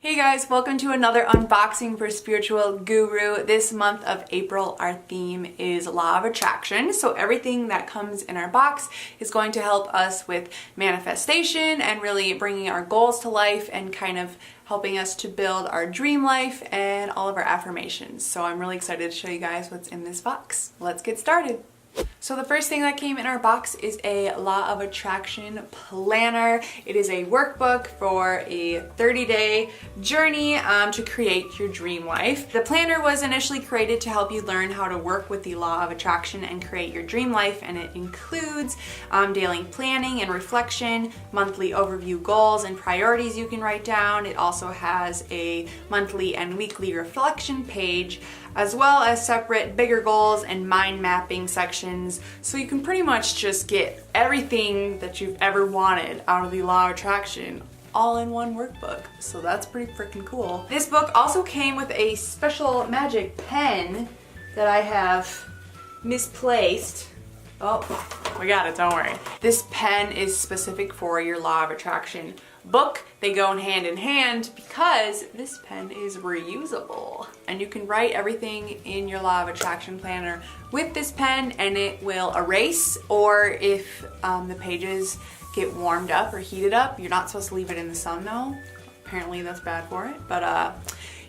Hey guys, welcome to another unboxing for Spiritual Guru. This month of April, our theme is Law of Attraction. So everything that comes in our box is going to help us with manifestation and really bringing our goals to life and kind of helping us to build our dream life and all of our affirmations. So I'm really excited to show you guys what's in this box. Let's get started. So the first thing that came in our box is a Law of Attraction planner. It is a workbook for a 30-day journey to create your dream life. The planner was initially created to help you learn how to work with the Law of Attraction and create your dream life, and it includes daily planning and reflection, monthly overview goals and priorities you can write down. It also has a monthly and weekly reflection page, as well as separate bigger goals and mind mapping sections, so you can pretty much just get everything that you've ever wanted out of the Law of Attraction all in one workbook. So that's pretty freaking cool. This book also came with a special magic pen that I have misplaced. Oh, we got it, don't worry. This pen is specific for your Law of Attraction book. They go hand in hand because this pen is reusable. And you can write everything in your Law of Attraction planner with this pen and it will erase, or if the pages get warmed up or heated up, you're not supposed to leave it in the sun though. Apparently that's bad for it, but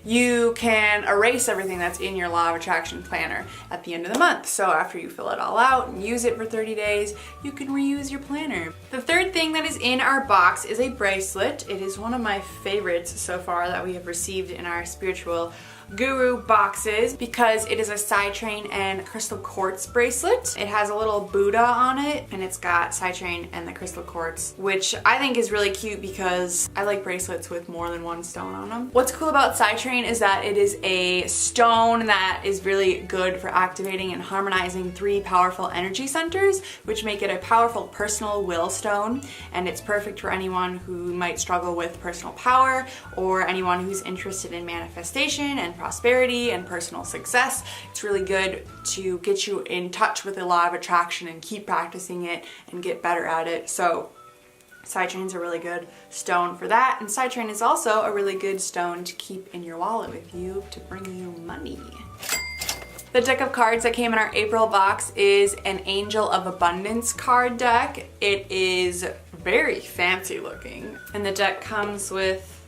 you can erase everything that's in your Law of Attraction planner at the end of the month. So after you fill it all out and use it for 30 days, you can reuse your planner. The third thing that is in our box is a bracelet. It is one of my favorites so far that we have received in our Spiritual Guru boxes because it is a Citrine and crystal quartz bracelet. It has a little Buddha on it and it's got Citrine and the crystal quartz, which I think is really cute because I like bracelets with more than one stone on them. What's cool about Citrine is that it is a stone that is really good for activating and harmonizing 3 powerful energy centers, which make it a powerful personal will stone, and it's perfect for anyone who might struggle with personal power or anyone who's interested in manifestation and prosperity and personal success. It's really good to get you in touch with the Law of Attraction and keep practicing it and get better at it. So Citrine's a really good stone for that, and Citrine is also a really good stone to keep in your wallet with you to bring you money. The deck of cards that came in our April box is an Angel of Abundance card deck. It is very fancy looking, and the deck comes with,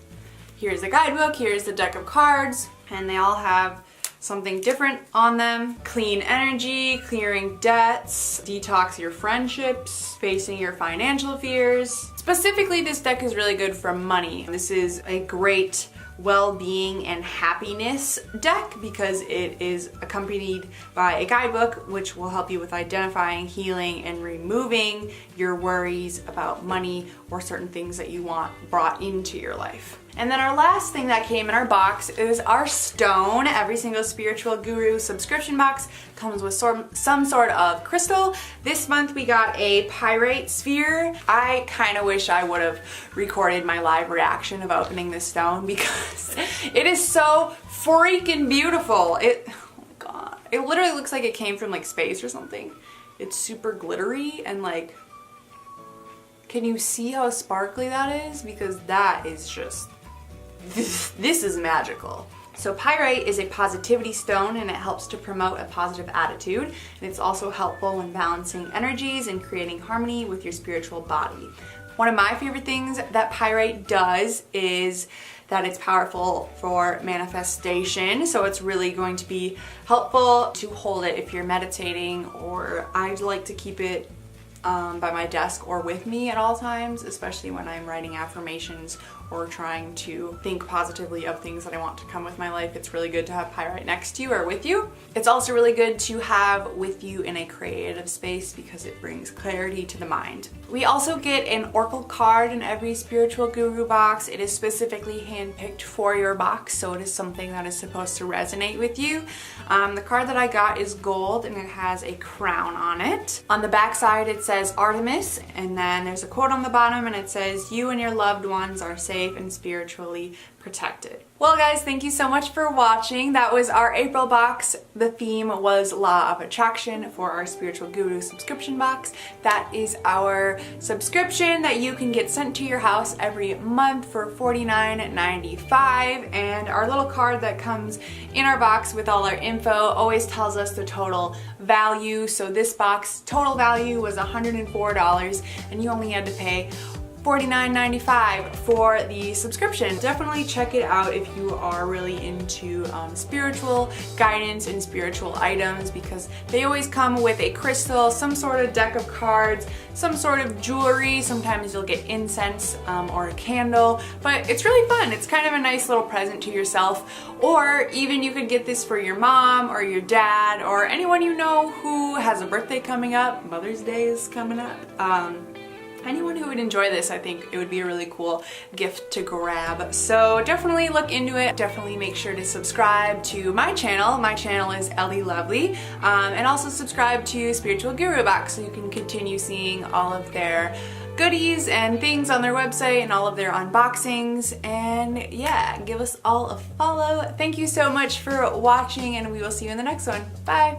here's a guidebook, here's the deck of cards, and they all have something different on them. Clean energy, clearing debts, detox your friendships, facing your financial fears. Specifically, this deck is really good for money. This is a great well-being and happiness deck because it is accompanied by a guidebook which will help you with identifying, healing, and removing your worries about money or certain things that you want brought into your life. And then our last thing that came in our box is our stone. Every single Spiritual Guru subscription box comes with some sort of crystal. This month we got a Pyrite Sphere. I kind of wish I would have recorded my live reaction of opening this stone because it is so freaking beautiful. Oh my god. It literally looks like it came from like space or something. It's super glittery and like, can you see how sparkly that is? Because that is just, this is magical. So pyrite is a positivity stone and it helps to promote a positive attitude, and it's also helpful when balancing energies and creating harmony with your spiritual body. One of my favorite things that pyrite does is that it's powerful for manifestation, so it's really going to be helpful to hold it if you're meditating, or I like to keep it by my desk or with me at all times, especially when I'm writing affirmations or trying to think positively of things that I want to come with my life. It's really good to have pyrite next to you or with you. It's also really good to have with you in a creative space because it brings clarity to the mind. We also get an oracle card in every Spiritual Guru box. It is specifically handpicked for your box, so it is something that is supposed to resonate with you. The card that I got is gold and it has a crown on it. On the back side it says Artemis, and then there's a quote on the bottom and it says, "You and your loved ones are safe and spiritually protected." Well guys, thank you so much for watching. That was our April box. The theme was Law of Attraction for our Spiritual Guru subscription box. That is our subscription that you can get sent to your house every month for $49.95. And our little card that comes in our box with all our info always tells us the total value. So this box total value was $104 and you only had to pay $49.95 for the subscription. Definitely check it out if you are really into spiritual guidance and spiritual items, because they always come with a crystal, some sort of deck of cards, some sort of jewelry. Sometimes you'll get incense or a candle, but it's really fun. It's kind of a nice little present to yourself, or even you could get this for your mom or your dad or anyone you know who has a birthday coming up. Mother's Day is coming up. Anyone who would enjoy this, I think it would be a really cool gift to grab. So definitely look into it. Definitely make sure to subscribe to my channel. My channel is Ellie Lovely. And also subscribe to Spiritual Guru Box so you can continue seeing all of their goodies and things on their website and all of their unboxings. And yeah, give us all a follow. Thank you so much for watching and we will see you in the next one. Bye!